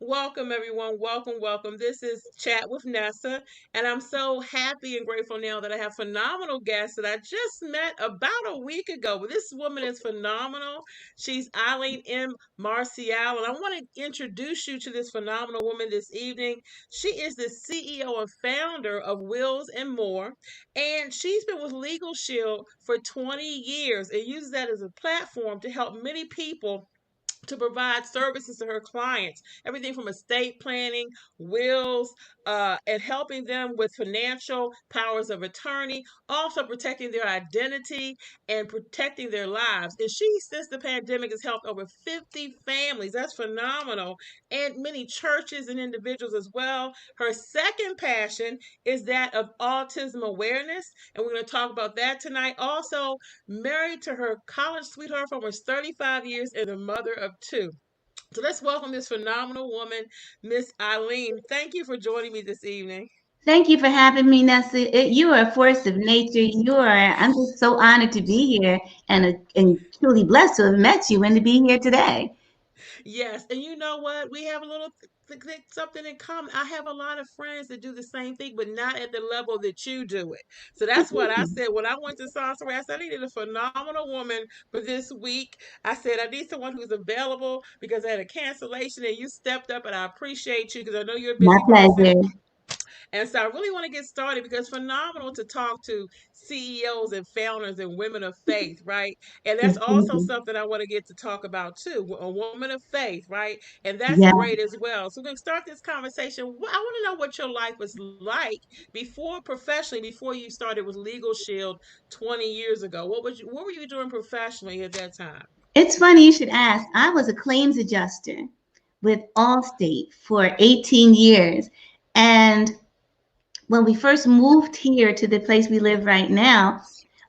Welcome, everyone. Welcome, welcome. This is Chat with Nessa, and I'm so happy and grateful now that I have phenomenal guests that I just met about a week ago. But this woman is phenomenal. She's Eileen M. Marcial, and I want to introduce you to this phenomenal woman this evening. She is the CEO and founder of Wills and More, and she's been with Legal Shield for 20 years and uses that as a platform to help many people to provide services to her clients, everything from estate planning, wills, and helping them with financial powers of attorney, also protecting their identity and protecting their lives. And she, since the pandemic, has helped over 50 families. That's phenomenal. And many churches and individuals as well. Her second passion is that of autism awareness. And we're going to talk about that tonight. Also, married to her college sweetheart for almost 35 years and a mother of two. So let's welcome this phenomenal woman, Miss Eileen. Thank you for joining me this evening. Thank you for having me, Nessa. You are a force of nature. I'm just so honored to be here and truly blessed to have met you and to be here today. Yes, and you know what? We have a little something in common. I have a lot of friends that do the same thing, but not at the level that you do it. So that's what I said when I went to Sorcery. I said I needed a phenomenal woman for this week. I said I need someone who's available because I had a cancellation, and you stepped up, and I appreciate you because I know you're a My busy person. pleasure. And so I really want to get started because it's phenomenal to talk to CEOs and founders and women of faith, right? And that's Yes, thank also you. something I want to get to talk about too, a woman of faith, right? And that's Yeah. great as well. So we're going to start this conversation. I want to know what your life was like before professionally, before you started with Legal Shield 20 years ago. What were you doing professionally at that time? It's funny you should ask. I was a claims adjuster with Allstate for 18 years. And when we first moved here to the place we live right now,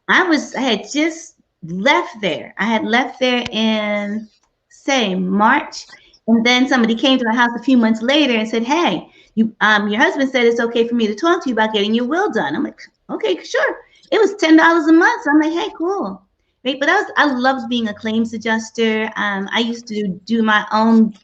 I had just left there. I had left there in, say, March, and then somebody came to my house a few months later and said, "Hey, your husband said it's okay for me to talk to you about getting your will done." I'm like, "Okay, sure." It was $10 a month, so I'm like, "Hey, cool." Right, but I loved being a claims adjuster. I used to do my own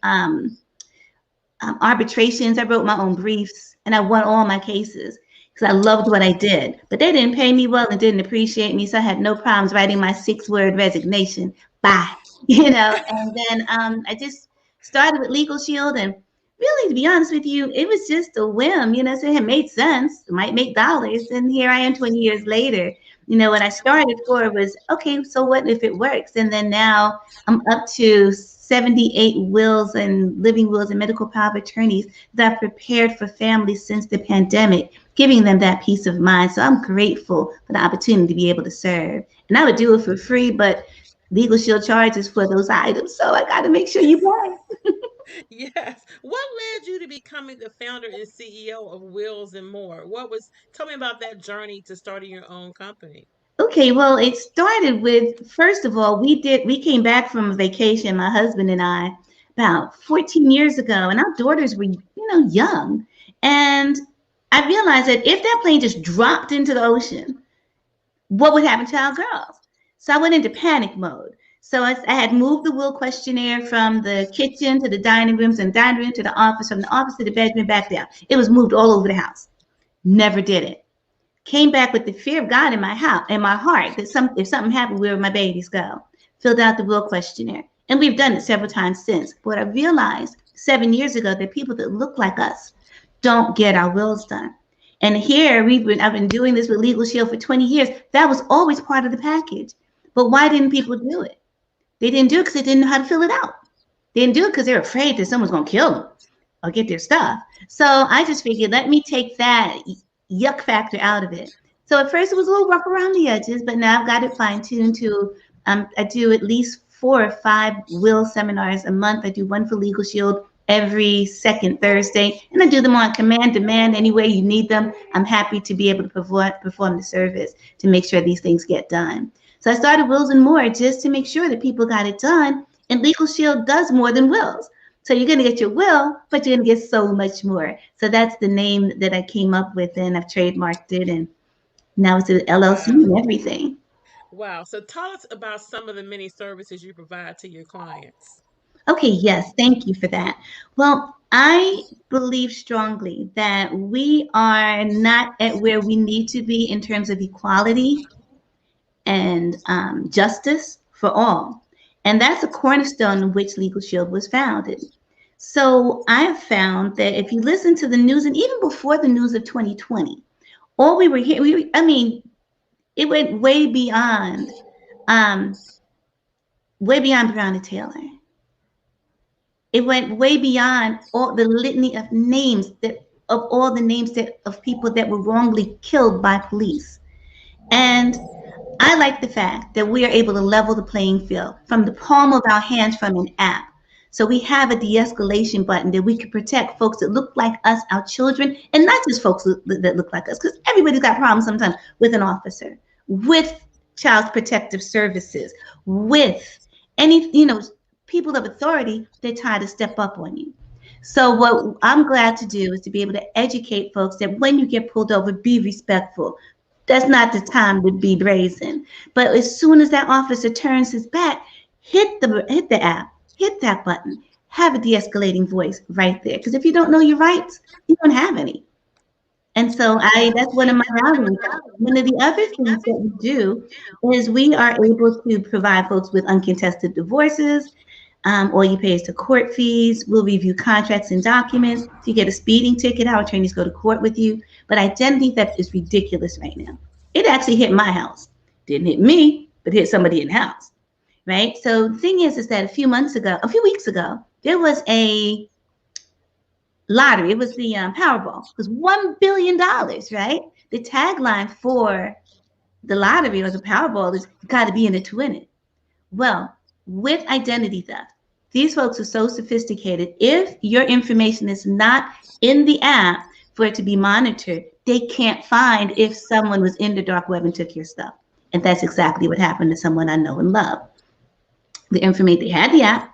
arbitrations. I wrote my own briefs, and I won all my cases because I loved what I did. But they didn't pay me well and didn't appreciate me, so I had no problems writing my 6-word resignation. Bye, And then I just started with Legal Shield, and really, to be honest with you, it was just a whim. So it made sense. It might make dollars, and here I am 20 years later. What I started for was okay. So what if it works? And then now I'm up to 78 wills and living wills and medical power of attorneys that I've prepared for families since the pandemic, giving them that peace of mind. So I'm grateful for the opportunity to be able to serve. And I would do it for free, but Legal Shield charges for those items. So I got to make sure you pay. Yes. What led you to becoming the founder and CEO of Wills and More? Tell me about that journey to starting your own company. Okay, well, it started with, first of all, we came back from a vacation, my husband and I, about 14 years ago, and our daughters were, young. And I realized that if that plane just dropped into the ocean, what would happen to our girls? So I went into panic mode. So I had moved the will questionnaire from the kitchen to the dining rooms and dining room to the office, from the office to the bedroom, back down. It was moved all over the house. Never did it. Came back with the fear of God in my house, in my heart, that if something happened, where would my babies go? Filled out the will questionnaire. And we've done it several times since. But I realized 7 years ago that people that look like us don't get our wills done. And here I've been doing this with Legal Shield for 20 years. That was always part of the package. But why didn't people do it? They didn't do it because they didn't know how to fill it out. They didn't do it because they're afraid that someone's going to kill them or get their stuff. So I just figured, let me take that yuck factor out of it. So at first it was a little rough around the edges, but now I've got it fine tuned to, I do at least 4 or 5 will seminars a month. I do one for Legal Shield every second Thursday, and I do them on command, demand, any way you need them. I'm happy to be able to perform the service to make sure these things get done. So I started Wills and More just to make sure that people got it done. And Legal Shield does more than wills. So you're going to get your will, but you're going to get so much more. So that's the name that I came up with, and I've trademarked it, and now it's an LLC Wow. and everything. Wow. So tell us about some of the many services you provide to your clients. Okay, yes, thank you for that. Well, I believe strongly that we are not at where we need to be in terms of equality and justice for all. And that's a cornerstone in which Legal Shield was founded. So I have found that if you listen to the news, and even before the news of 2020, all we were hearing, I mean, it went um, way beyond Breonna Taylor. It went way beyond all the litany of names that of all the names that of people that were wrongly killed by police. And I like the fact that we are able to level the playing field from the palm of our hands from an app. So we have a de-escalation button that we can protect folks that look like us, our children, and not just folks that look like us, because everybody's got problems sometimes with an officer, with child protective services, with any, people of authority that try to step up on you. So what I'm glad to do is to be able to educate folks that when you get pulled over, be respectful. That's not the time to be brazen. But as soon as that officer turns his back, hit the app, hit that button, have a de-escalating voice right there. Because if you don't know your rights, you don't have any. And so that's one of my values. One of the other things that we do is we are able to provide folks with uncontested divorces. All you pay is the court fees. We'll review contracts and documents. If you get a speeding ticket, our attorneys go to court with you. But identity theft is ridiculous right now. It actually hit my house. Didn't hit me, but hit somebody in the house. Right? So the thing is that a few weeks ago, there was a lottery. It was the Powerball. It was $1 billion, right? The tagline for the lottery or the Powerball is you got to be in it to win it. Well, with identity theft, these folks are so sophisticated. If your information is not in the app for it to be monitored, they can't find if someone was in the dark web and took your stuff. And that's exactly what happened to someone I know and love. The information, they had the app,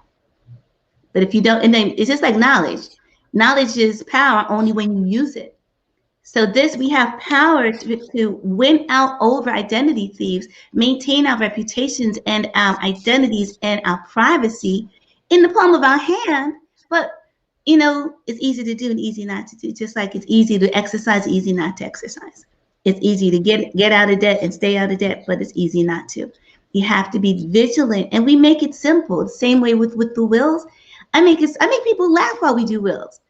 but if you don't, and then it's just like knowledge. Knowledge is power only when you use it. So we have power to win out over identity thieves, maintain our reputations and our identities and our privacy in the palm of our hand. But, it's easy to do and easy not to do, just like it's easy to exercise, easy not to exercise. It's easy to get out of debt and stay out of debt, but it's easy not to. You have to be vigilant, and we make it simple. The same way with the wills. I make people laugh while we do wills.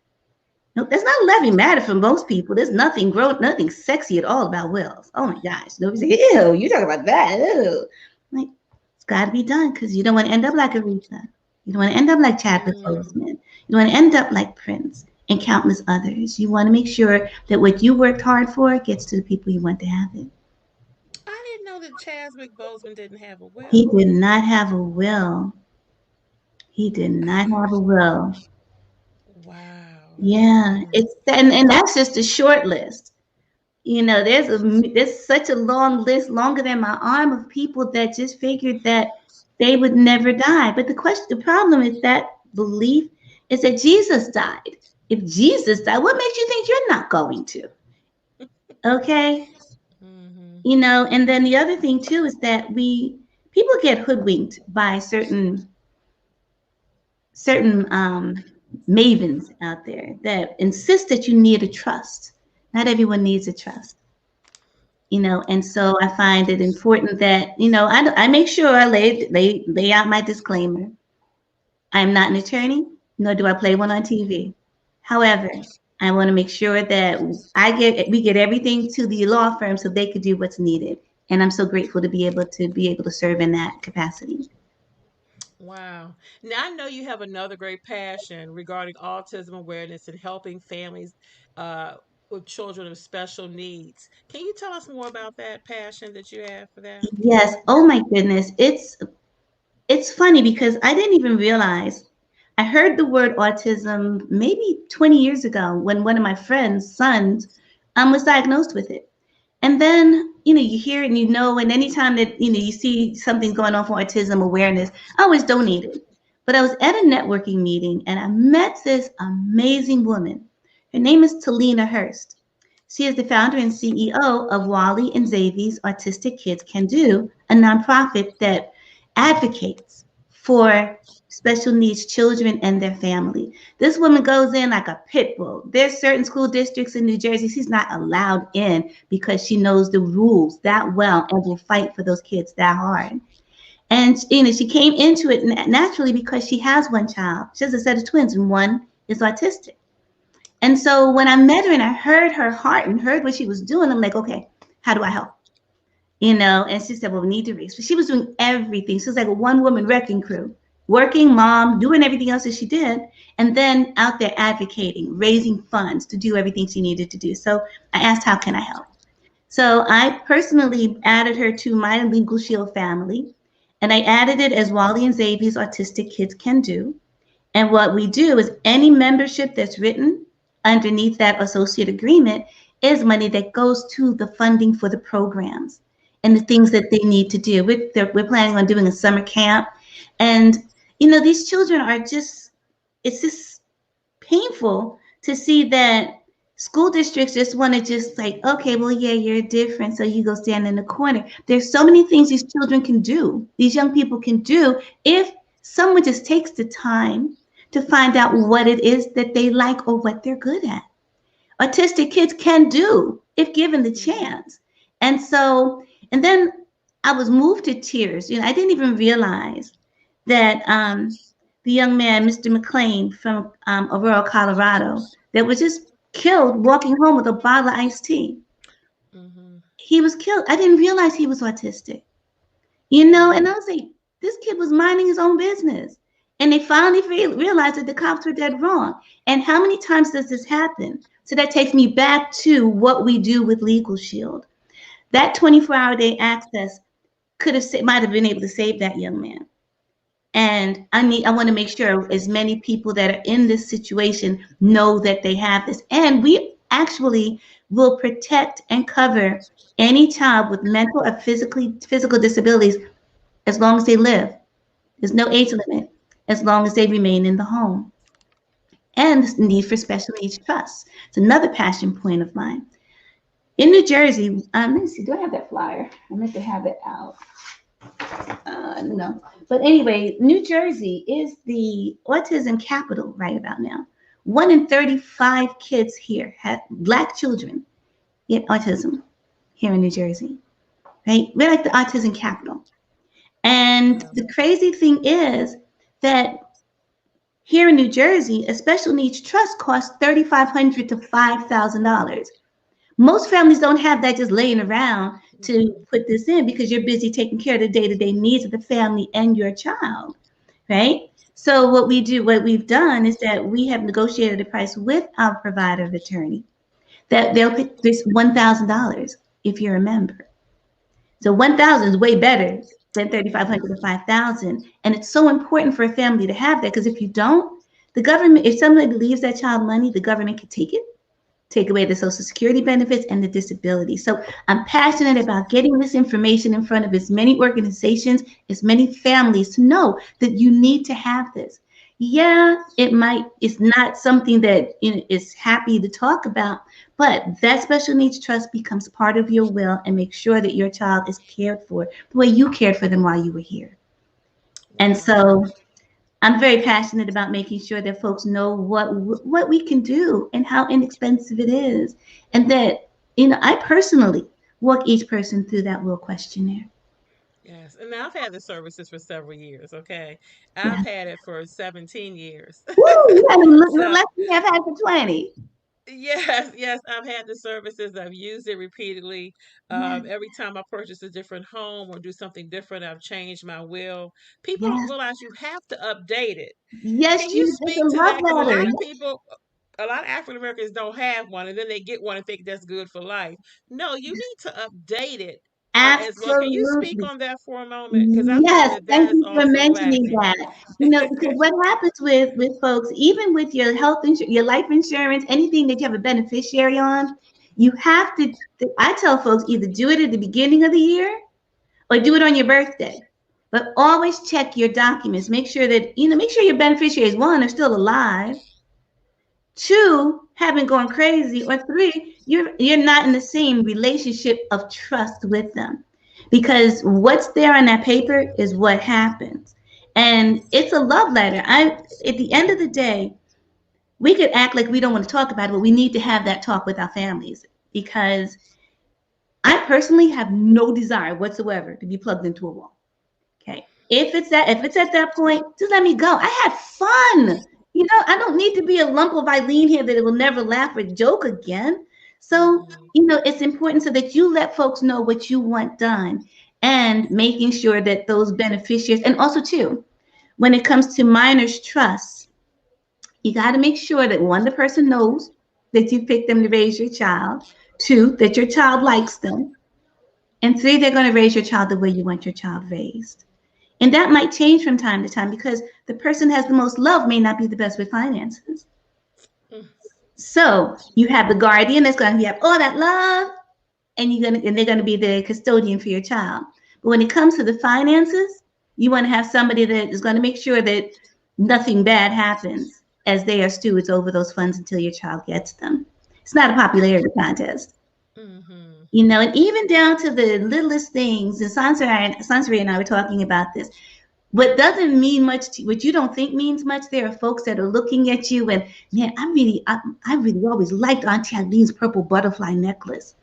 No, that's not a laughing matter for most people. There's nothing sexy at all about wills. Oh my gosh. Nobody's like, ew, you talk about that. Ew. Like, it's got to be done because you don't want to end up like Aretha. You don't want to end up like Chadwick Boseman. You don't want to end up like Prince and countless others. You want to make sure that what you worked hard for gets to the people you want to have it. I didn't know that Chadwick Boseman didn't have a He will. did not have a will. He did not have a will. Wow. Yeah, and that's just a short list. There's such a long list, longer than my arm, of people that just figured that they would never die. But the problem is that belief is that Jesus died. If Jesus died, what makes you think you're not going to? Okay, and then the other thing too is that people get hoodwinked by certain mavens out there that insist that you need a trust. Not everyone needs a trust. And so I find it important that, I make sure I lay out my disclaimer. I'm not an attorney, nor do I play one on TV. However, I want to make sure that we get everything to the law firm so they could do what's needed. And I'm so grateful to be able to serve in that capacity. Wow. Now I know you have another great passion regarding autism awareness and helping families uh, with children of special needs. Can you tell us more about that passion that you have for that? Yes. Oh my goodness. It's funny because I didn't even realize. I heard the word autism maybe 20 years ago when one of my friends' sons was diagnosed with it. And then, you hear it and and anytime that, you see something going on for autism awareness, I always donate it. But I was at a networking meeting and I met this amazing woman. Her name is Talina Hurst. She is the founder and CEO of Wally and Xavier's Autistic Kids Can Do, a nonprofit that advocates for special needs children and their family. This woman goes in like a pit bull. There's certain school districts in New Jersey she's not allowed in because she knows the rules that well and will fight for those kids that hard. And she came into it naturally because she has one child. She has a set of twins, and one is autistic. And so when I met her and I heard her heart and heard what she was doing, I'm like, okay, how do I help? And she said, well, we need to raise. But she was doing everything. She was like a one-woman wrecking crew, working mom, doing everything else that she did, and then out there advocating, raising funds to do everything she needed to do. So I asked, how can I help? So I personally added her to my Legal Shield family, and I added it as Wally and Xavier's Autistic Kids Can Do. And what we do is any membership that's written underneath that associate agreement is money that goes to the funding for the programs and the things that they need to do. We're planning on doing a summer camp. And, these children are it's just painful to see that school districts just want to just like, okay, well, yeah, you're different, so you go stand in the corner. There's so many things these children can do, these young people can do, if someone just takes the time to find out what it is that they like or what they're good at. Autistic kids can do if given the chance. And then I was moved to tears. I didn't even realize that the young man, Mr. McLean from Aurora, Colorado, that was just killed walking home with a bottle of iced tea. Mm-hmm. He was killed. I didn't realize he was autistic. And I was like, this kid was minding his own business. And they finally realized that the cops were dead wrong. And how many times does this happen? So that takes me back to what we do with Legal Shield. That 24-hour day access might have been able to save that young man. And I want to make sure as many people that are in this situation know that they have this. And we actually will protect and cover any child with mental or physical disabilities as long as they live. There's no age limit, as long as they remain in the home. And the need for special needs trusts. It's another passion point of mine. In New Jersey, let me see, do I have that flyer? I meant to have it out. No. But anyway, New Jersey is the autism capital right about now. 1 in 35 kids here, Black children, get autism here in New Jersey. Right? We're like the autism capital. And the crazy thing is that here in New Jersey, a special needs trust costs $3,500 to $5,000. Most families don't have that just laying around to put this in because you're busy taking care of the day-to-day needs of the family and your child, right? So what we've done is that we have negotiated a price with our provider of attorney that they'll pay this $1,000 if you're a member. So $1,000 is way better than $3,500 to $5,000, and it's so important for a family to have that because if you don't, the government, if somebody leaves that child money, the government can take away the Social Security benefits and the disability. So I'm passionate about getting this information in front of as many organizations, as many families to know that you need to have this. Yeah, it's not something that is happy to talk about, but that special needs trust becomes part of your will and make sure that your child is cared for the way you cared for them while you were here. And so I'm very passionate about making sure that folks know what we can do and how inexpensive it is. And that, I personally walk each person through that little questionnaire. Yes. And I've had the services for several years, okay? I've had it for 17 years. Woo, you have So, less than I've had for 20. yes, I've had the services. I've used it repeatedly. Yes, Every time I purchase a different home or do something different, I've changed my will. People don't yes, realize you have to update it. Can yes, you it's a speak to love that? Because letter. a lot of African Americans don't have one, and then they get one and think that's good for life. No, you need to update it as well. Can you speak Absolutely. on that for a moment? Because I find Yes, that thank is you for also mentioning lacking. that. Because what happens with folks, even with your health insurance, your life insurance, anything that you have a beneficiary on, you have to. I tell folks either do it at the beginning of the year or do it on your birthday. But always check your documents. Make sure that make sure your beneficiaries, one, are still alive. Two, haven't gone crazy, or three, you're not in the same relationship of trust with them. Because what's there on that paper is what happens. And it's a love letter. At the end of the day, we could act like we don't want to talk about it, but we need to have that talk with our families, because I personally have no desire whatsoever to be plugged into a wall. Okay. If it's at that point, just let me go. I had fun. I don't need to be a lump of Eileen here that it will never laugh or joke again. So, Mm-hmm. it's important so that you let folks know what you want done, and making sure that those beneficiaries, and also too, when it comes to minors' trust, you got to make sure that one, the person knows that you picked them to raise your child, two, that your child likes them, and three, they're going to raise your child the way you want your child raised. And that might change from time to time, because the person has the most love may not be the best with finances. Mm. So you have the guardian that's going to have all that love, and they're going to be the custodian for your child. But when it comes to the finances, you want to have somebody that is going to make sure that nothing bad happens, as they are stewards over those funds until your child gets them. It's not a popularity contest. Mm-hmm. And even down to the littlest things. And Sansari and I were talking about this. What doesn't mean much to what you don't think means much, there are folks that are looking at you and, man, I really always liked Auntie Eileen's purple butterfly necklace.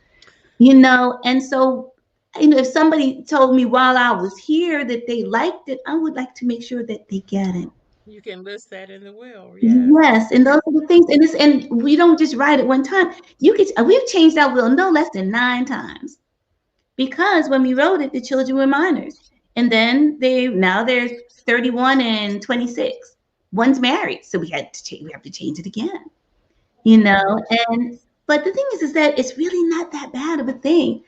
And so, if somebody told me while I was here that they liked it, I would like to make sure that they get it. You can list that in the will. Yes. Yes, and those are the things, and we don't just write it one time. We've changed our will no less than 9 times, because when we wrote it, the children were minors, and then they're 31 and 26. One's married, so we have to change it again. You know, Mm-hmm. and but the thing is that it's really not that bad of a thing.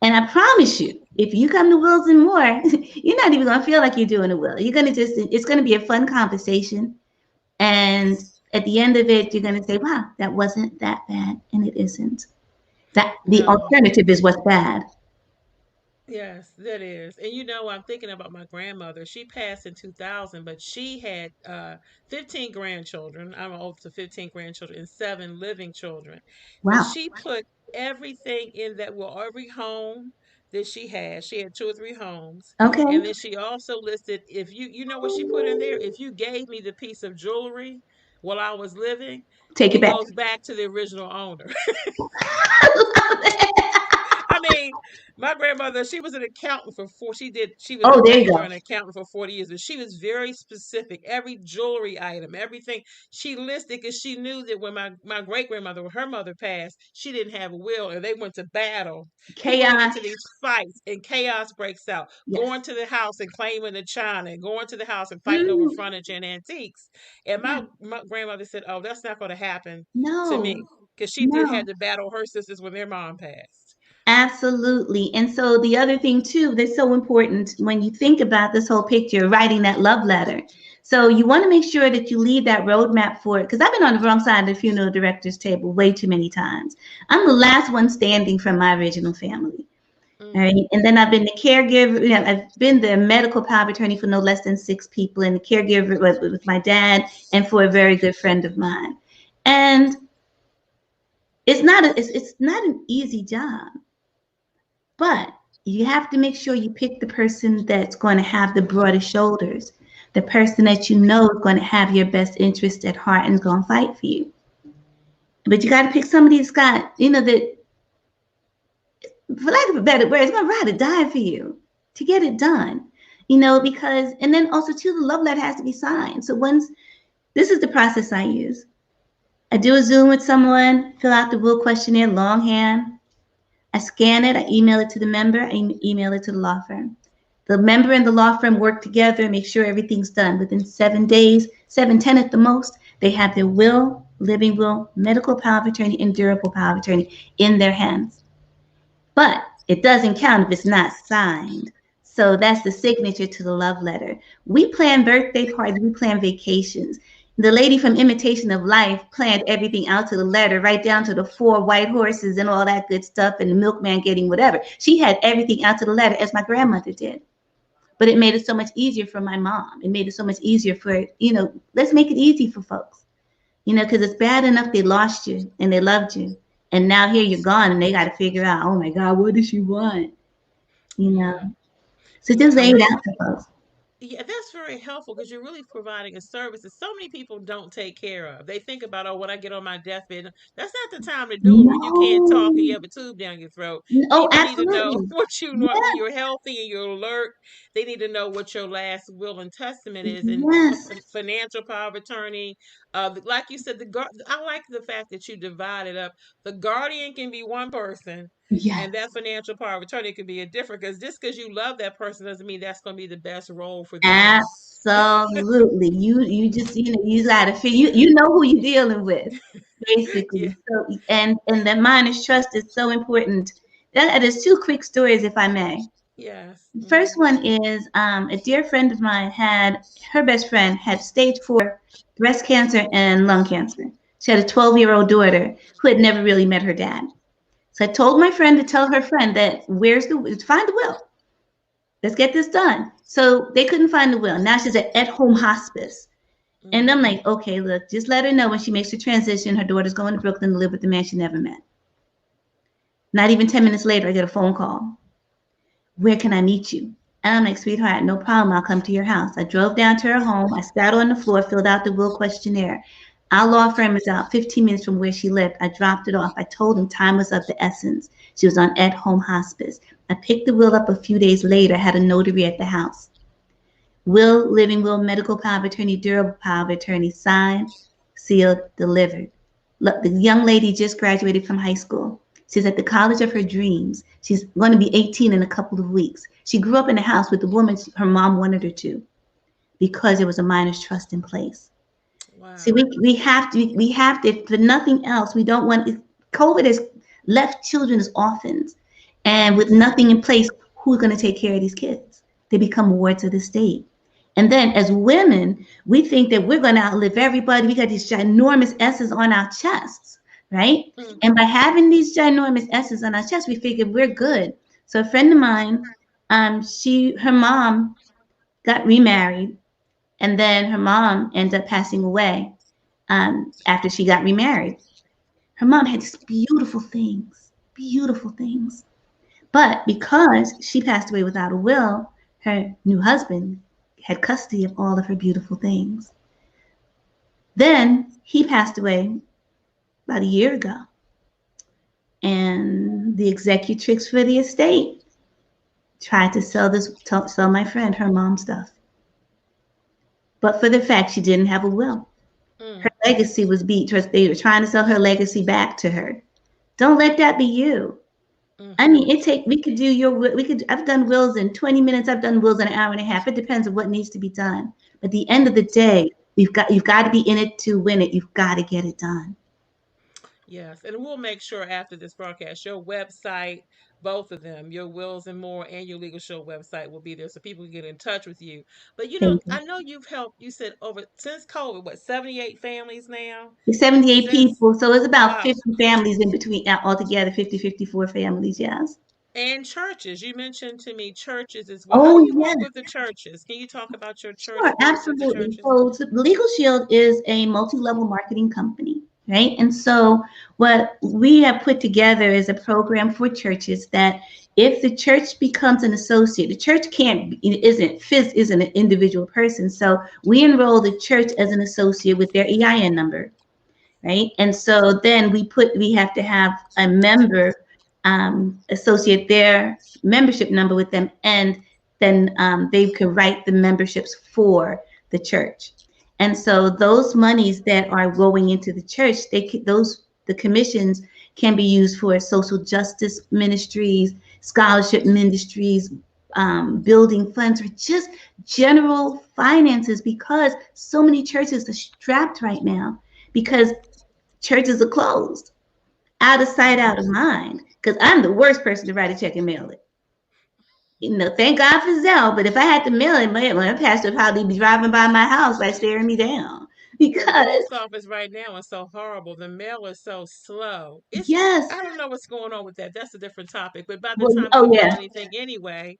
And I promise you, if you come to Wills and More, you're not even gonna feel like you're doing a will. It's gonna be a fun conversation, and at the end of it, you're gonna say, "Wow, that wasn't that bad," and it isn't. That the No. alternative is what's bad. Yes, that is. And I'm thinking about my grandmother. She passed in 2000, but she had 15 grandchildren. I'm old to 15 grandchildren and 7 living children. But Wow. she put everything in that, well, every home that she had 2 or 3 homes. Okay. And then she also listed, if you know what she put in there? If you gave me the piece of jewelry while I was living, Take it it back. goes back to the original owner. I love it. I mean, my grandmother, she was an accountant she was a Oh, there you banker go. and accountant for 40 years, but she was very specific. Every jewelry item, everything she listed, because she knew that when my great grandmother, when her mother passed, she didn't have a will and they went to battle. People get Chaos. into these fights and chaos breaks out. Going Yes. to the house and claiming the china, and going to the house and fighting over Mm, furniture and antiques. And yeah. my grandmother said, "Oh, that's not going to happen to No. me." Because she did had No. to battle her sisters when their mom passed. Absolutely. And so the other thing too that's so important when you think about this whole picture, writing that love letter. So you want to make sure that you leave that roadmap for it. Because I've been on the wrong side of the funeral director's table way too many times. I'm the last one standing from my original family. All right. Mm. And then I've been the caregiver, I've been the medical power of attorney for no less than 6 people, and the caregiver with my dad and for a very good friend of mine. And it's not an easy job. But you have to make sure you pick the person that's going to have the broadest shoulders, the person that you know is going to have your best interest at heart and is going to fight for you. But you got to pick somebody that's got, that, for lack of a better word, is going to ride or die for you to get it done. Because, and then also, too, the love letter has to be signed. So this is the process I use. I do a Zoom with someone, fill out the will questionnaire, longhand. I scan it, I email it to the member, I email it to the law firm. The member and the law firm work together and make sure everything's done. Within 7 days, 7, 10 at the most, they have their will, living will, medical power of attorney, and durable power of attorney in their hands. But it doesn't count if it's not signed. So that's the signature to the love letter. We plan birthday parties, we plan vacations. The lady from Imitation of Life planned everything out to the letter, right down to the 4 white horses and all that good stuff, and the milkman getting whatever. She had everything out to the letter, as my grandmother did. But it made it so much easier for my mom. It made it so much easier for, let's make it easy for folks. Because it's bad enough they lost you and they loved you. And now here you're gone and they got to figure out, oh my God, what does she want? You know? Yeah. So just lay it out for folks. Yeah, that's very helpful because you're really providing a service that so many people don't take care of. They think about, oh, when I get on my deathbed, that's not the time to do it when you can't talk and you No. have a tube down your throat. Oh, People need to know absolutely. what you know when Yes. you're healthy and you're alert. They need to know what your last will and testament is, and Yes. financial power of attorney. Like you said, I like the fact that you divide it up. The guardian can be one person, and Yes. that financial power of attorney could be a different, because just because you love that person doesn't mean that's going to be the best role for them. Absolutely. You just you gotta figure you know who you're dealing with, Yeah. basically. So and the minus trust is so important. There's two quick stories, if I may. Yes. The first one is a dear friend of mine had her best friend had stage 4 breast cancer and lung cancer. She had a 12-year-old daughter who had never really met her dad. So I told my friend to tell her friend that find the will. Let's get this done. So they couldn't find the will. Now she's at home hospice. And I'm Mm. like, okay, look, just let her know when she makes the transition, her daughter's going to Brooklyn to live with the man she never met. Not even 10 minutes later, I get a phone call. Where can I meet you? And I'm like, sweetheart, no problem. I'll come to your house. I drove down to her home. I sat on the floor, filled out the will questionnaire. Our law firm is out 15 minutes from where she lived. I dropped it off. I told him time was of the essence. She was on at-home hospice. I picked the will up a few days later, had a notary at the house. Will, living will, medical power of attorney, durable power of attorney, signed, sealed, delivered. Look, the young lady just graduated from high school. She's at the college of her dreams. She's going to be 18 in a couple of weeks. She grew up in a house with the woman her mom wanted her to because there was a minor's trust in place. See, Wow. we have to, for nothing else, we don't want, COVID has left children as orphans. And with Yes. nothing in place, who's going to take care of these kids? They become wards of the state. And then as women, we think that we're going to outlive everybody. We got these ginormous S's on our chests, right? Mm. And by having these ginormous S's on our chests, we figured we're good. So a friend of mine, her mom got remarried, and then her mom ended up passing away after she got remarried. Her mom had these beautiful things, beautiful things. But because she passed away without a will, her new husband had custody of all of her beautiful things. Then he passed away about a year ago. And the executrix for the estate tried to sell my friend her mom's stuff. But for the fact she didn't have a will. Her Mm. legacy was beat. They were trying to sell her legacy back to her. Don't let that be you. I Mm-hmm. mean, we could do I've done wills in 20 minutes. I've done wills in an hour and a half. It depends on what needs to be done. But at the end of the day, you've got to be in it to win it. You've got to get it done. Yes, and we'll make sure after this broadcast, your website, both of them, your Wills and More and your Legal Show website will be there so people can get in touch with you. But Thank you. I know you've helped, you said over since COVID, what, 78 families now? There's 78 Since, people, so it's about wow. 50 families in between altogether, 50, 54 families, yes. And churches. You mentioned to me churches as well. How Oh, do you work yes. with the churches? Can you talk about your church Sure, work with the absolutely. churches? So Legal Shield is a multi-level marketing company, right? And so what we have put together is a program for churches that if the church becomes an associate, the church isn't an individual person. So we enroll the church as an associate with their EIN number, right? And so then we have to have a member associate their membership number with them, and then they could write the memberships for the church. And so those monies that are going into the church, the commissions can be used for social justice ministries, scholarship ministries, building funds, or just general finances, because so many churches are strapped right now because churches are closed. Out of sight, out Mm-hmm. of mind. Because I'm the worst person to write a check and mail it. Thank God for Zelle, but if I had to mail it, my pastor would probably be driving by my house, like staring me down. Well, the Because, post office right now is so horrible. The mail is so slow. yes, I don't know what's going on with that. That's a different topic. But by the well, time we oh, mail yeah, anything anyway,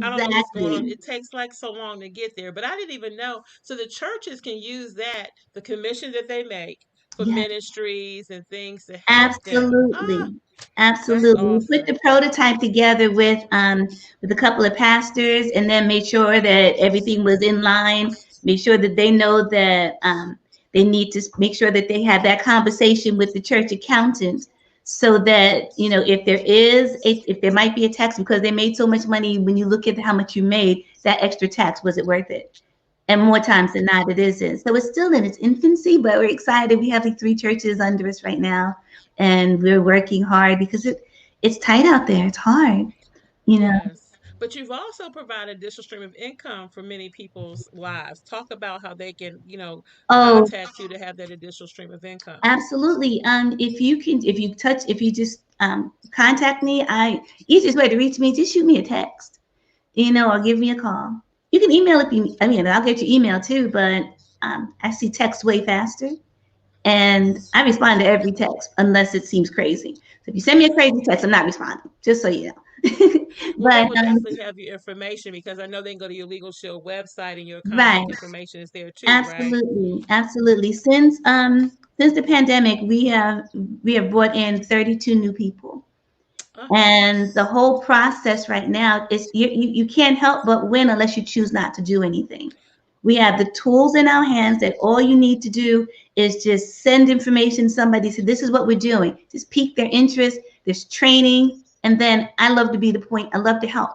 I don't know what's going on. exactly. It takes like so long to get there. But I didn't even know. So the churches can use that, the commission that they make, for Yeah. ministries and things to help them. Ah, Absolutely. that's Absolutely. We put awesome. the prototype together with a couple of pastors and then made sure that everything was in line, make sure that they know that they need to make sure that they have that conversation with the church accountant so that, if there might be a tax because they made so much money, when you look at how much you made, that extra tax, was it worth it? And more times than not, it isn't. So it's still in its infancy, but we're excited. We have like 3 churches under us right now, and we're working hard because it's tight out there. It's hard, you know. Yes. But you've also provided additional stream of income for many people's lives. Talk about how they can, Oh, contact you to have that additional stream of income. absolutely. If you just contact me, easiest way to reach me, just shoot me a text, or give me a call. You can email if you. I mean, I'll get your email too, but I see text way faster. And I respond to every text unless it seems crazy. So if you send me a crazy text, I'm not responding, just so you know. Well, they But will definitely have your information because I know they can go to your Legal Shield website and your right, contact information is there too, right? absolutely, absolutely. Since the pandemic, we have brought in 32 new people. Oh, And the whole process right now is you can't help but win unless you choose not to do anything. We have the tools in our hands that all you need to do is just send information. Somebody said, this is what we're doing. Just pique their interest. There's training. And then I love to be the point. I love to help.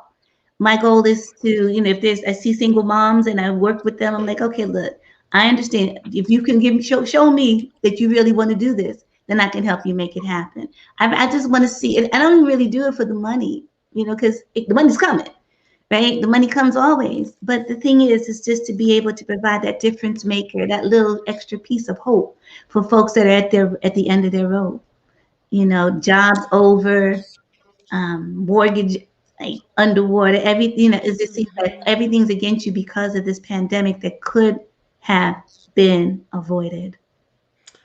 My goal is to, if I see single moms and I work with them, I'm like, okay, look, I understand. If you can show me that you really want to do this, then I can help you make it happen. I just want to see it. I don't really do it for the money, because the money's coming, right? The money comes always. But the thing is just to be able to provide that difference maker, that little extra piece of hope for folks that are at the end of their road. Jobs over, mortgage like underwater, everything. It just seems like everything's against you because of this pandemic that could have been avoided.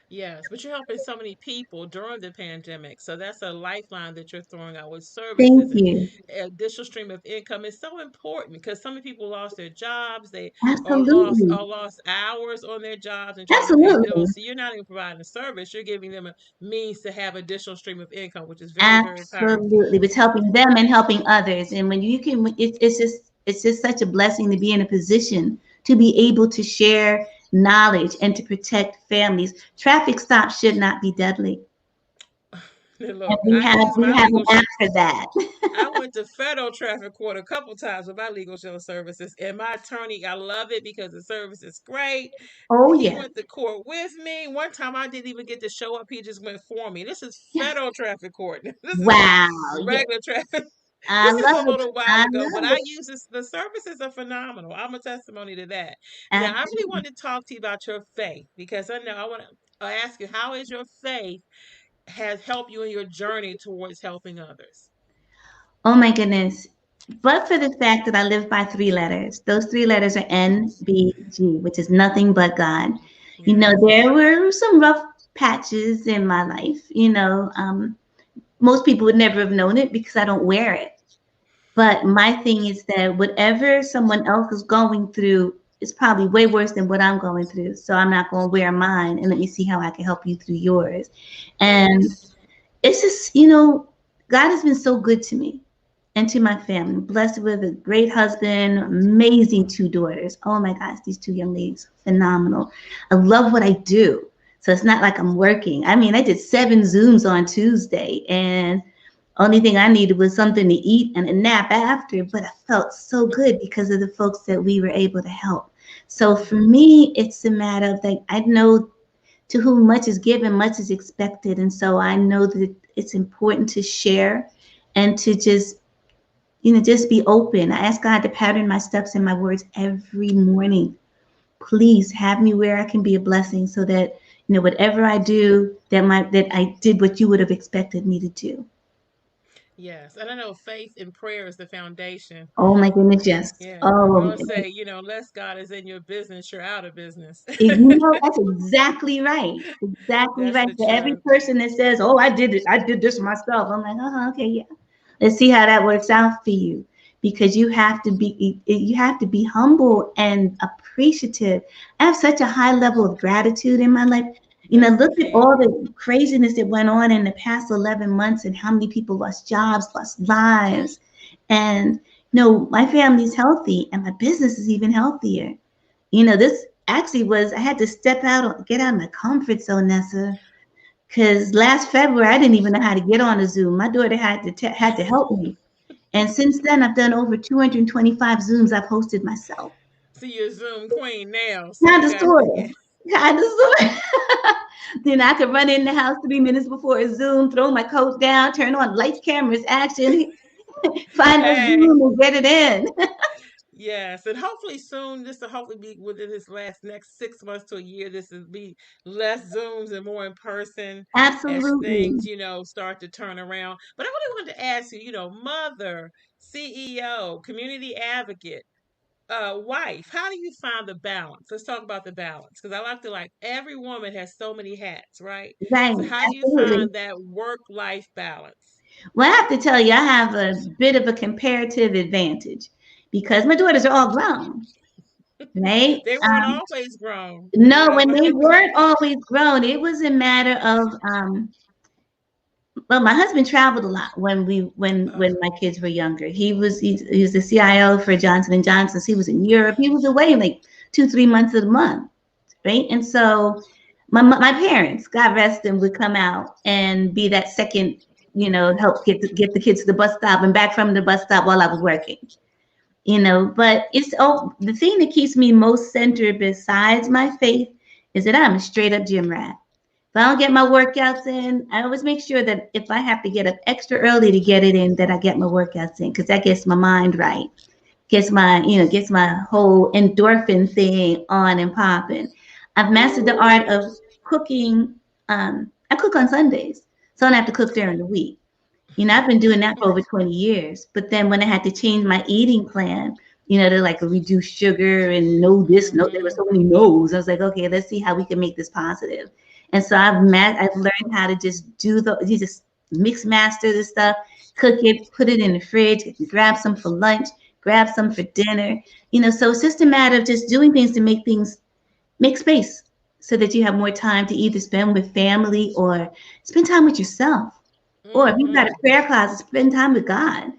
yes, but you're helping so many people during the pandemic. So that's a lifeline that you're throwing out with services Thank and you. additional stream of income is so important because some people lost their jobs, they Absolutely. or lost hours on their jobs and trying to pay Absolutely. bills. So you're not even providing a service, you're giving them a means to have additional stream of income, which is very, very powerful. Absolutely. It's helping them and helping others. And when you can, it's just such a blessing to be in a position to be able to share knowledge and to protect families. Traffic stops should not be deadly. And Look, we I have use we my have an legal app for that. I went to federal traffic court a couple times with my legal shield services, and my attorney, I love it because the service is great. Oh He yeah. went to court with me. One time I didn't even get to show up, he just went for me. This is Yeah. federal traffic court. This is not Wow. Yeah. regular traffic. I This is love a it. little while I ago, but love I it. use this. The services are phenomenal. I'm a testimony to that. Now, I really Absolutely. wanted to talk to you about your faith because I know I want to ask you how is your faith has helped you in your journey towards helping others. Oh my goodness. But for the fact that I live by 3 letters, those 3 letters are NBG, which is nothing but God. Yes. There were some rough patches in my life. Most people would never have known it because I don't wear it. But my thing is that whatever someone else is going through is probably way worse than what I'm going through. So I'm not going to wear mine and let me see how I can help you through yours. And Yes. it's just, God has been so good to me and to my family. Blessed with a great husband, amazing 2 daughters. Oh my gosh, these 2 young ladies, phenomenal. I love what I do. So it's not like I'm working. I mean, I did 7 Zooms on Tuesday, and only thing I needed was something to eat and a nap after, but I felt so good because of the folks that we were able to help. So for me, it's a matter of like, I know to whom much is given, much is expected. And so I know that it's important to share and to just be open. I ask God to pattern my steps and my words every morning. Please have me where I can be a blessing so that, whatever I do, that I did what you would have expected me to do. Yes. And I know faith and prayer is the foundation. Oh my goodness, yes. Yeah. We Oh, always say, unless God is in your business, you're out of business. that's exactly right. Exactly That's right. the For every truth. person that says, "Oh, I did it. I did this myself," I'm like, okay, yeah. Let's see how that works out for you, because you have to be humble and appreciative. I have such a high level of gratitude in my life. That's the Look at all key. the craziness that went on in the past 11 months and how many people lost jobs, lost lives. And, my family's healthy and my business is even healthier. This actually was, I had to step out, get out of my comfort zone, Nessa, because last February, I didn't even know how to get on a Zoom. My daughter had to help me. And since then, I've done over 225 Zooms I've hosted myself. See, you're a Zoom queen now, so Kind you of, got to sort get. of. Kind of, sort of. Then I could run in the house 3 minutes before a Zoom, throw my coat down, turn on lights, cameras, action, find a Hey, Zoom and get it in. yes, and hopefully soon, this will hopefully be within this last next 6 months to a year. This will be less Zooms and more in person as things, Absolutely. start to turn around. But I really wanted to ask you, mother, CEO, community advocate, wife, how do you find the balance? Let's talk about the balance because I like to like every woman has so many hats, right? Right. So how do you Absolutely. find that work-life balance? Well, I have to tell you, I have a bit of a comparative advantage because my daughters are all grown, right? They weren't always grown. No, when they weren't always grown, it was a matter of well, my husband traveled a lot when Oh, my kids were younger. He was the CIO for Johnson and Johnson's. He was in Europe. He was away like 2 3 months of the month, right? And so my parents, God rest them, would come out and be that second, help get the kids to the bus stop and back from the bus stop while I was working. But the thing that keeps me most centered besides my faith is that I'm a straight up gym rat. If I don't get my workouts in, I always make sure that if I have to get up extra early to get it in, that I get my workouts in because that gets my mind right, gets my whole endorphin thing on and popping. I've mastered the art of cooking. I cook on Sundays, so I don't have to cook during the week. I've been doing that for over 20 years. But then when I had to change my eating plan, to like reduce sugar and no this, no, there were mm-hmm. so many no's. I was like, okay, let's see how we can make this positive. And so I've learned how to just you just mix master the stuff, cook it, put it in the fridge, grab some for lunch, grab some for dinner. So it's just a matter of just doing things to make space so that you have more time to either spend with family or spend time with yourself. Or if you've got a Mm-hmm. prayer closet, spend time with God.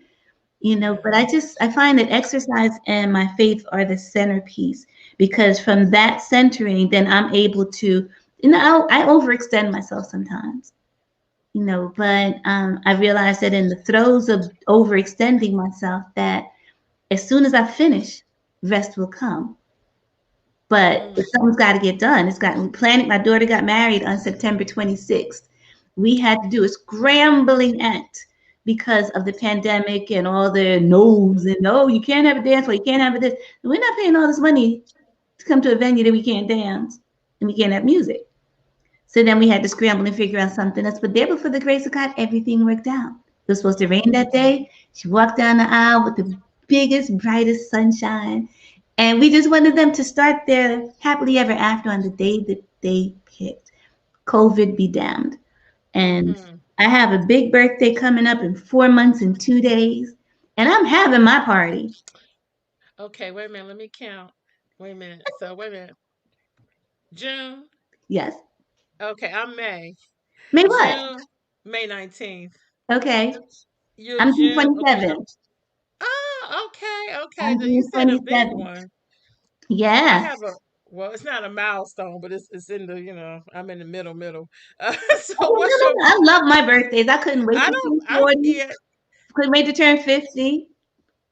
But Yeah. I find that exercise and my faith are the centerpiece because from that centering, then I'm able to, I overextend myself sometimes, but I realize that in the throes of overextending myself, that as soon as I finish, rest will come. But Mm. something's got to get done. It's got planning. My daughter got married on September 26th. We had to do a scrambling act because of the pandemic and all the no's and no, you can't have a dance or you can't have a this. We're not paying all this money to come to a venue that we can't dance and we can't have music. So then we had to scramble and figure out something else. But there, before the grace of God, everything worked out. It was supposed to rain that day. She walked down the aisle with the biggest, brightest sunshine. And we just wanted them to start their happily ever after on the day that they picked. COVID be damned. And Mm-hmm. I have a big birthday coming up in 4 months and 2 days. And I'm having my party. Okay, wait a minute. Let me count. Wait a minute. So wait a minute. June. Yes. Okay, I'm May. May what? June, May 19th. Okay. You're I'm June June. Okay. 27th. Okay. Okay. I'm Then you June said a big 27th. one. I Yes. have a well, it's not a milestone, but it's in the, I'm in the middle. So Okay, what's your I love my birthdays. I couldn't wait I to don't turn I 40. yeah. Couldn't wait to turn 50.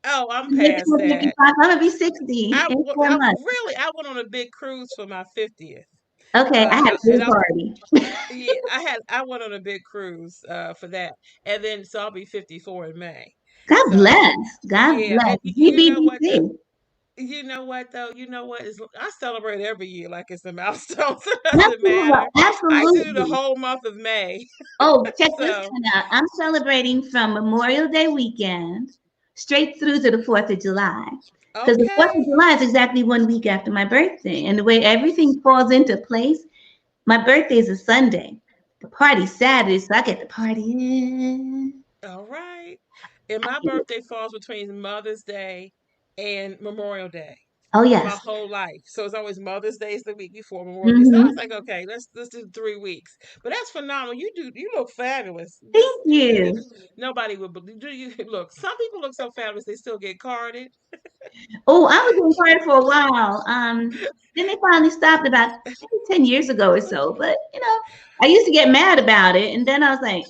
Oh, I'm Couldn't wait to past turn that. 55. I'm gonna be 60 in four I months. really I went on a big cruise for my 50th. Okay, I had a And big I'm party. yeah, I went on a big cruise for that. And then so I'll be 54 in May. God So, bless. God yeah, bless. and you know what though? GBBC. You know what though? You know what is I celebrate every year like it's a milestone. So it doesn't Absolutely. matter. I used to do the Absolutely. whole month of May. Oh, check this So, one out. I'm celebrating from Memorial Day weekend straight through to the 4th of July. Because the 4th of okay. July is exactly 1 week after my birthday. And the way everything falls into place, my birthday is a Sunday. The party's Saturday, so I get the party in. All right. And my birthday falls between Mother's Day and Memorial Day. Oh, my yes. whole life. So it's always Mother's Day is the week before Memorial Day. So I was Hmm. like, okay, let's do 3 weeks. But that's phenomenal. You look fabulous. This Thank you need you. nobody would believe. Do you look? Some people look so fabulous they still get carded. Oh, I was in Florida for a while. Then they finally stopped about maybe 10 years ago or so. But, I used to get mad about it. And then I was like,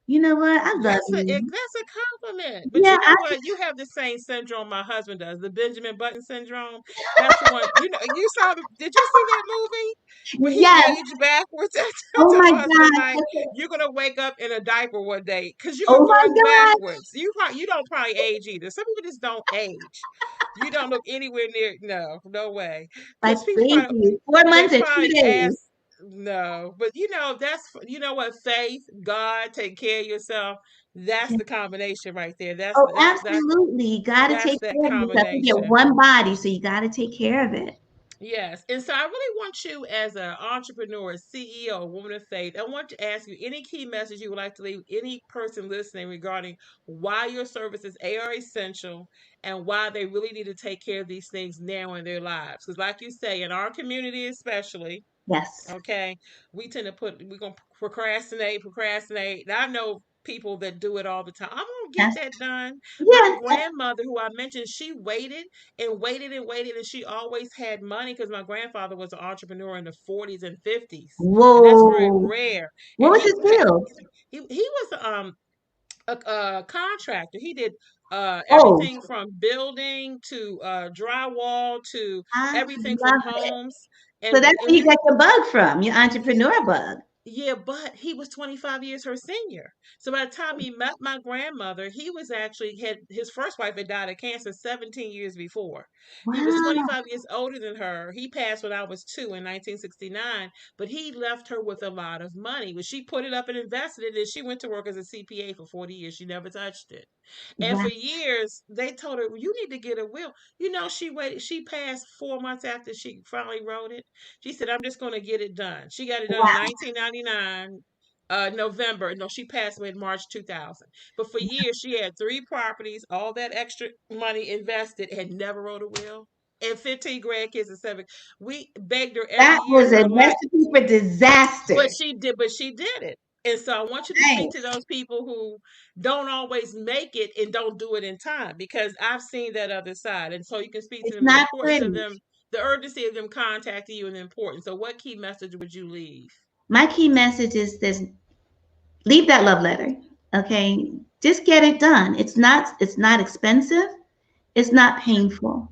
you know what? I love you. That's a compliment. But Yeah, you know what? You have the same syndrome my husband does, the Benjamin Button syndrome. That's the one. You know, you saw the. Did you see that movie where he yes. aged backwards? I Oh tell my my husband at God. night, you're gonna wake up in a diaper one day because you're Oh gonna my grow God. backwards. You don't probably age either. Some people just don't age. You don't look anywhere near. No, no way. My Because people probably baby. 4 months and two ask days. no, but that's what faith, God, take care of yourself. That's the combination right there. That's Oh, that's that's absolutely. You got to that's take that care of yourself. You get combination. one body, so you got to take care of it. Yes. And so I really want you as an entrepreneur, a CEO, a woman of faith, I want to ask you any key message you would like to leave any person listening regarding why your services are essential and why they really need to take care of these things now in their lives. Because like you say, in our community especially, Yes. okay. We tend to we're going to procrastinate. And I know people that do it all the time. I'm going to get Yes. that done. My Yes. grandmother, who I mentioned, she waited and waited and waited, and she always had money because my grandfather was an entrepreneur in the 40s and 50s. And that's very Whoa. rare. What And was his field? he was a contractor. He did Oh, everything from building to drywall to I everything from love it. homes. So And that's where you got your bug from, your entrepreneur bug. yeah, but he was 25 years her senior. So by the time he met my grandmother, he was actually had his first wife had died of cancer 17 years before. He was Wow. 25 years older than her. He passed when I was 2 in 1969, but he left her with a lot of money. When she put it up and invested it, and she went to work as a CPA for 40 years. She never touched it. And Wow. for years, they told her, "You need to get a will." She waited. She passed 4 months after she finally wrote it. She said, "I'm just going to get it done." She got it done in Wow. 1999, November. No, she passed away in March 2000. But for years, she had 3 properties, all that extra money invested, and never wrote a will. And 15 grandkids and 7. We begged her every That year was of a her life, recipe for but disaster. she did it. And so I want you to Right. speak to those people who don't always make it and don't do it in time, because I've seen that other side. And so you can speak to It's them, the not importance of pretty. them, the urgency of them contacting you and the importance. So what key message would you leave? My key message is this: leave that love letter. Okay. Just get it done. It's not expensive. It's not painful,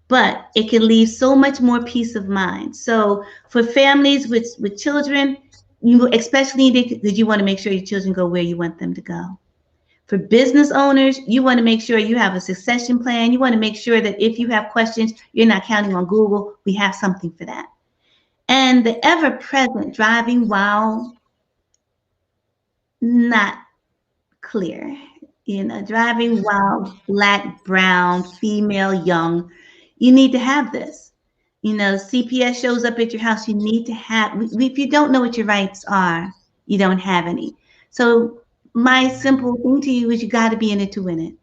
but it can leave so much more peace of mind. So for families with children, you especially because you want to make sure your children go where you want them to go. For business owners, you want to make sure you have a succession plan. You want to make sure that if you have questions, you're not counting on Google. We have something for that. And the ever present driving while not clear. Driving while black, brown, female, young. You need to have this. CPS shows up at your house. You need to have, if you don't know what your rights are, you don't have any. So, my simple thing to you is you got to be in it to win it.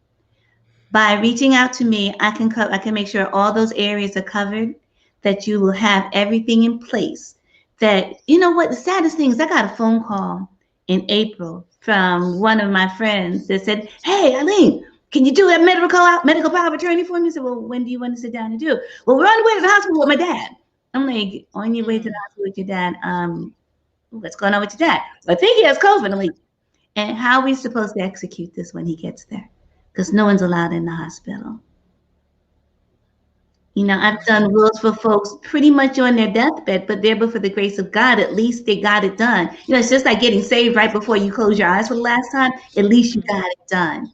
By reaching out to me, I can make sure all those areas are covered, that you will have everything in place. That what the saddest thing is, I got a phone call in April from one of my friends that said, "Hey, Eileen, can you do that medical power of attorney for me?" I said, "Well, when do you want to sit down and do it?" "Well, we're on the way to the hospital with my dad." I'm like, "On your way to the Mm. hospital with your dad? What's going on with your dad?" "Well, I think he has COVID." I'm like, "And how are we supposed to execute this when he gets there? Because no one's allowed in the hospital." I've done Mm. wills for folks pretty much on their deathbed, but there, but for the grace of God, at least they got it done. It's just like getting saved right before you close your eyes for the last time. At least you got Mm-hmm. it done.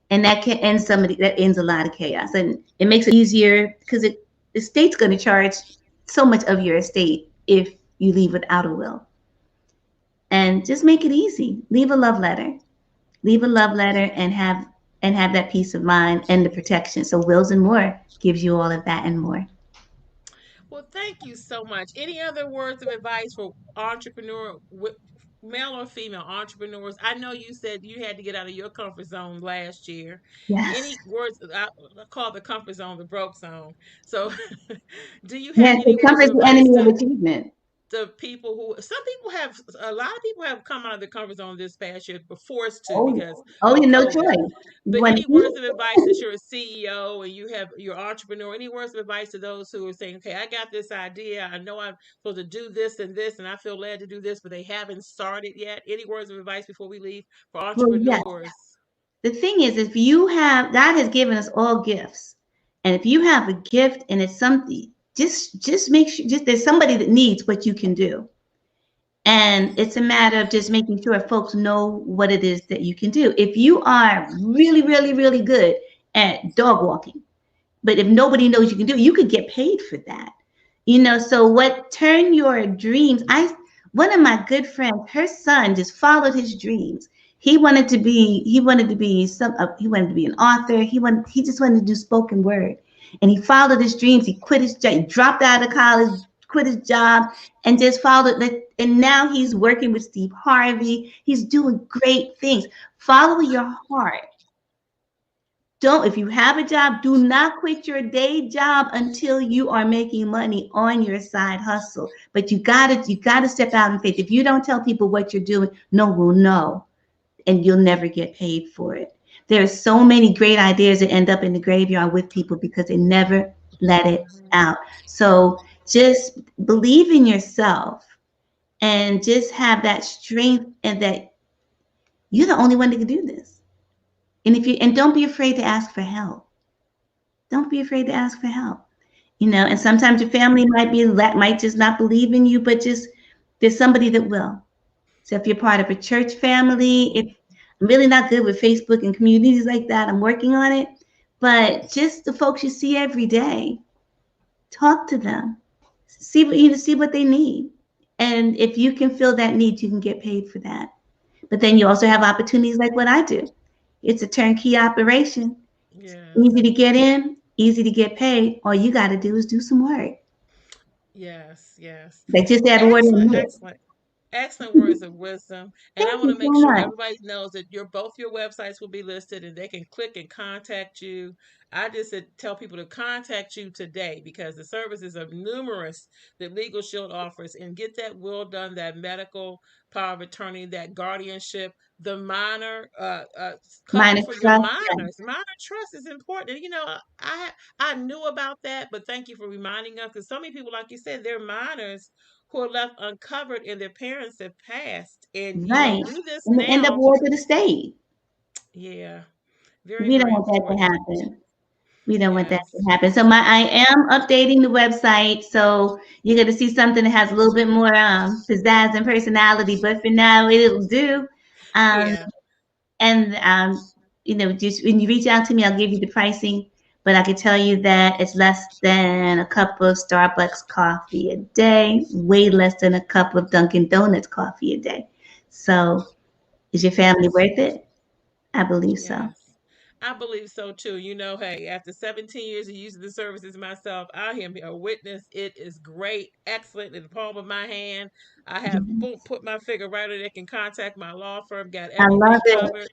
And that can end that ends a lot of chaos. And it makes it easier because the state's going to charge so much of your estate if you leave without a will. And just make it easy. Leave a love letter. Leave a love letter and have that peace of mind and the protection. So Wills and More gives you all of that and more. Well, thank you so much. Any other words of advice for entrepreneur male or female entrepreneurs. I know you said you had to get out of your comfort zone last year. Yes. Any words? I call the comfort zone the broke zone. So, do you have Yes, any the words comfort of is the advice enemy of to achievement. people who, some people have, a lot of people have come out of the comfort zone this past year, but forced to Oh, because oh, of you no COVID. choice. You But want any to words of eat? advice, that you're a CEO and you have your entrepreneur, any words of advice to those who are saying, okay, I got this idea, I know I'm supposed to do this and I feel led to do this, but they haven't started yet? Any words of advice before we leave for Well, yes. entrepreneurs? The thing is, if you have, God has given us all gifts, and if you have a gift and it's something, just make sure, just there's somebody that needs what you can do, and it's a matter of just making sure folks know what it is that you can do. If you are really, really, really good at dog walking, but if nobody knows you can do it, you could get paid for that. So what turn your dreams? I One of my good friends, her son just followed his dreams. He wanted to be an author. He just wanted to do spoken word. And he followed his dreams. He quit his job, he dropped out of college, quit his job, and just followed it. And now he's working with Steve Harvey. He's doing great things. Follow your heart. Don't, if you have a job, do not quit your day job until you are making money on your side hustle. But you gotta step out in faith. If you don't tell people what you're doing, no one will know, and you'll never get paid for it. There are so many great ideas that end up in the graveyard with people because they never let it Mhm. out. So just believe in yourself and just have that strength, and that you're the only one that can do this. And don't be afraid to ask for help. Don't be afraid to ask for help. And sometimes your family might just not believe in you, but just there's somebody that will. So if you're part of a church family, if I'm really not good with Facebook and communities like that, I'm working on it. But just the folks you see every day, talk to them. See what they need. And if you can fill that need, you can get paid for that. But then you also have opportunities like what I do. It's a turnkey operation. Yes. Easy to get in, easy to get paid. All you got to do is do some work. Yes. Yes. They just add order Excellent. and mix. Excellent. Excellent words of wisdom. And I Thank want you to make so sure much. everybody knows that both your websites will be listed and they can click and contact you. I just said, tell people to contact you today because the services are numerous that Legal Shield offers, and get that will done, that medical power of attorney, that guardianship, the minor cover Minor for your trust. minors. Minor trust is important. And, I knew about that, but thank you for reminding us, because so many people, like you said, they're minors who are left uncovered and their parents have passed. And Right. do this And they end up now. war to the state. Yeah, very, We don't very want that to important. happen. We don't want that Yes. to happen. So I am updating the website. So you're gonna see something that has a little bit more pizzazz and personality, but for now it'll do. Um, Yeah. and just when you reach out to me, I'll give you the pricing. But I can tell you that it's less than a cup of Starbucks coffee a day, way less than a cup of Dunkin' Donuts coffee a day. So is your family Yes. worth it? I believe so. Yes. I believe so too. Hey, after 17 years of using the services myself, I am a witness. It is great, excellent, in the palm of my hand. I have, boom, put my finger right on it, can contact my law firm, got I love everything it. covered.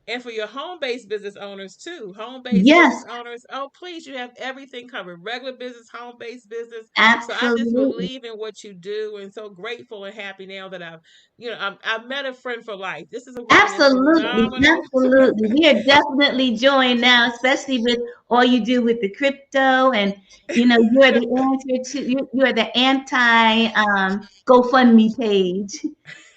And for your home-based business owners too, home-based Yes, business owners, oh please, you have everything covered. Regular business, home-based business. So I just absolutely. believe in what you do, and so grateful and happy now that I've met a friend for life. This is a woman that's Absolutely, phenomenal. absolutely. We are definitely joined now, especially with all you do with the crypto, and you're the answer to you are the anti GoFundMe page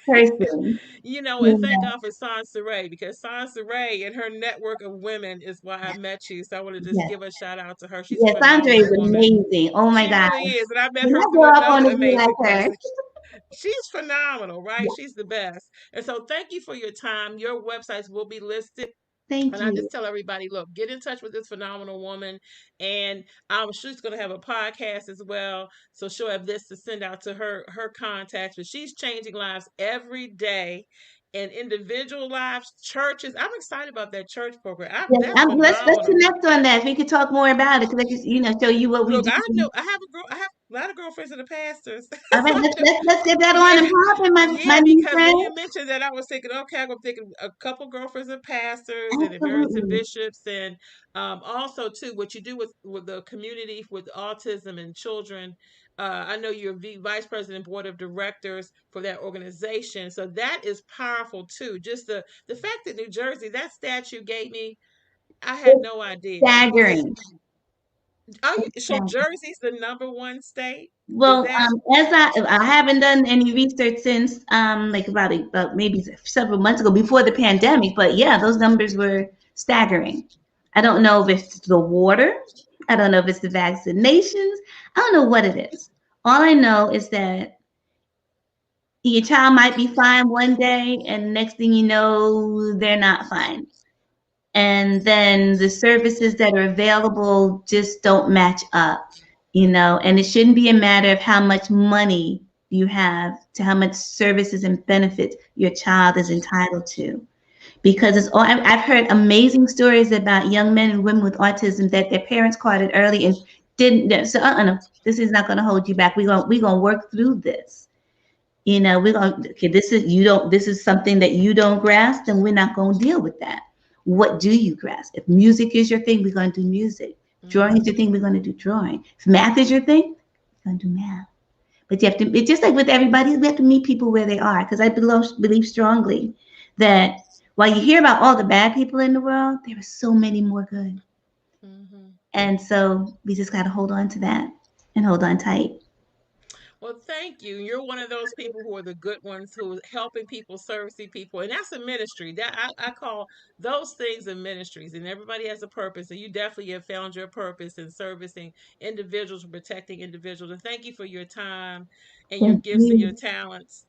person. And You thank know, God for Saray, because Saray and her network of women is why I met you. So I want to just yes, give a shout out to her. She's a yes. Andre phenomenal is woman. amazing. Oh my She God, really is. And I met when her I through grow up, I want another to be like amazing her. person. She's phenomenal, right? She's the best. And so thank you for your time. Your websites will be listed. Thank And I you. just tell everybody, look, get in touch with this phenomenal woman. And I'm sure she's going to have a podcast as well. So she'll have this to send out to her contacts. But she's changing lives every day. and individual lives, churches. I'm excited about that church program. Yes, That's let's phenomenal. connect on that. We could talk more about it because I just, show you what we Look, do. I know I have a girl. I have a lot of girlfriends that are pastors. All right, So let's get that on yeah, and popping, my yeah. new Because when friend. you mentioned that, I was thinking, okay, I'm thinking a couple girlfriends are pastors and they're married to Absolutely. bishops, and also too what you do with the community with autism and children. I know you're vice president, board of directors for that organization, so that is powerful too. Just the fact that New Jersey, that stat you gave me, I had It's no idea. staggering. So Jersey's the number one state? Is Well, that? as I haven't done any research since like about maybe several months ago before the pandemic, but yeah, those numbers were staggering. I don't know if it's the water, I don't know if it's the vaccinations, I don't know what it is. All I know is that your child might be fine one day, and next thing you know, they're not fine. And then the services that are available just don't match up, and it shouldn't be a matter of how much money you have to how much services and benefits your child is entitled to. Because it's all I've heard amazing stories about young men and women with autism that their parents caught it early and didn't. So, no, this is not going to hold you back. We're gonna work through this. We're going to, okay, this is something that you don't grasp, then we're not going to deal with that. What do you grasp? If music is your thing, we're going to do music. Drawing is Mm-hmm. your thing, we're going to do drawing. If math is your thing, we're going to do math. But you have to, it's just like with everybody, we have to meet people where they are. Because I believe strongly that while you hear about all the bad people in the world, there are so many more good. Mm-hmm. And so we just got to hold on to that and hold on tight. Well, thank you. You're one of those people who are the good ones who are helping people, servicing people, and that's a ministry. That I call those things in ministries, and everybody has a purpose. And you definitely have found your purpose in servicing individuals, and protecting individuals. And thank you for your time and your Thank gifts and your you. talents.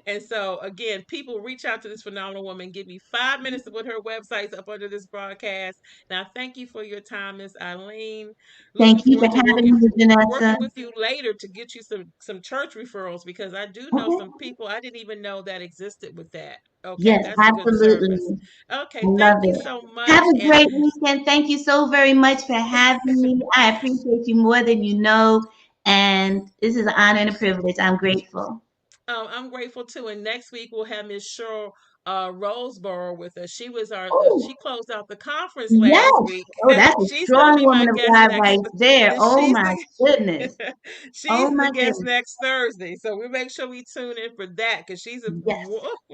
And so, again, people reach out to this phenomenal woman. Give me 5 minutes to put her websites up under this broadcast. Now, thank you for your time, Miss Eileen. Looking Thank you for forward to having me, working Vanessa. with you later to get you some church referrals because I do know some Okay. people I didn't even know that existed with that. Okay, Yes, that's a good service. absolutely. I Okay, love thank you it. so Have much. a And great weekend. Thank you so very much for having me. I appreciate you more than you know. And this is an honor and a privilege. I'm grateful. I'm grateful too. And next week we'll have Miss Cheryl Roseborough with us. She Oh, closed out the conference last yes. week. Oh, that's a She's going to strong be my woman of guest God next. right there. Oh, She's my the goodness. Oh, she's the my guest goodness. next Thursday. So we make sure we tune in for that because Yes.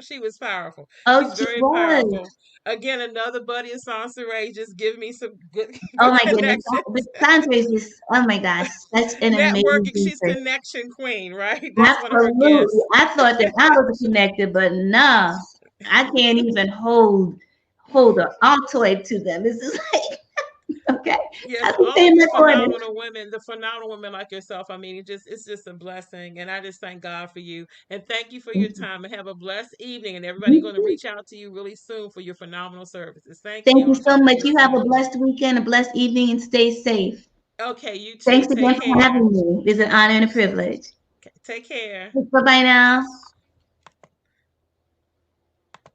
she was powerful. Oh, She's she very was. powerful. Again, another buddy of Sansaray just give me some good Oh, good my goodness. connections. Sandra is just, oh, my gosh, such an Networking. amazing She's person. connection queen, right? That's one of her Absolutely. gifts. I thought that I was connected, but no, I can't even hold an Altoid to them. It's just like, okay, Yes, I can all stay of in you my corner. the phenomenal women like yourself. I mean, it's just a blessing, and I just thank God for you and thank you for your Thank you. time and have a blessed evening. And everybody You going to too. reach out to you really soon for your phenomenal services. Thank Thank you. you I'll so talk to much. you You have a soon. blessed weekend, a blessed evening, and stay safe. Okay, you too. Thanks Take again for care. having me. It's an honor and a privilege. Okay, take care. Bye bye now.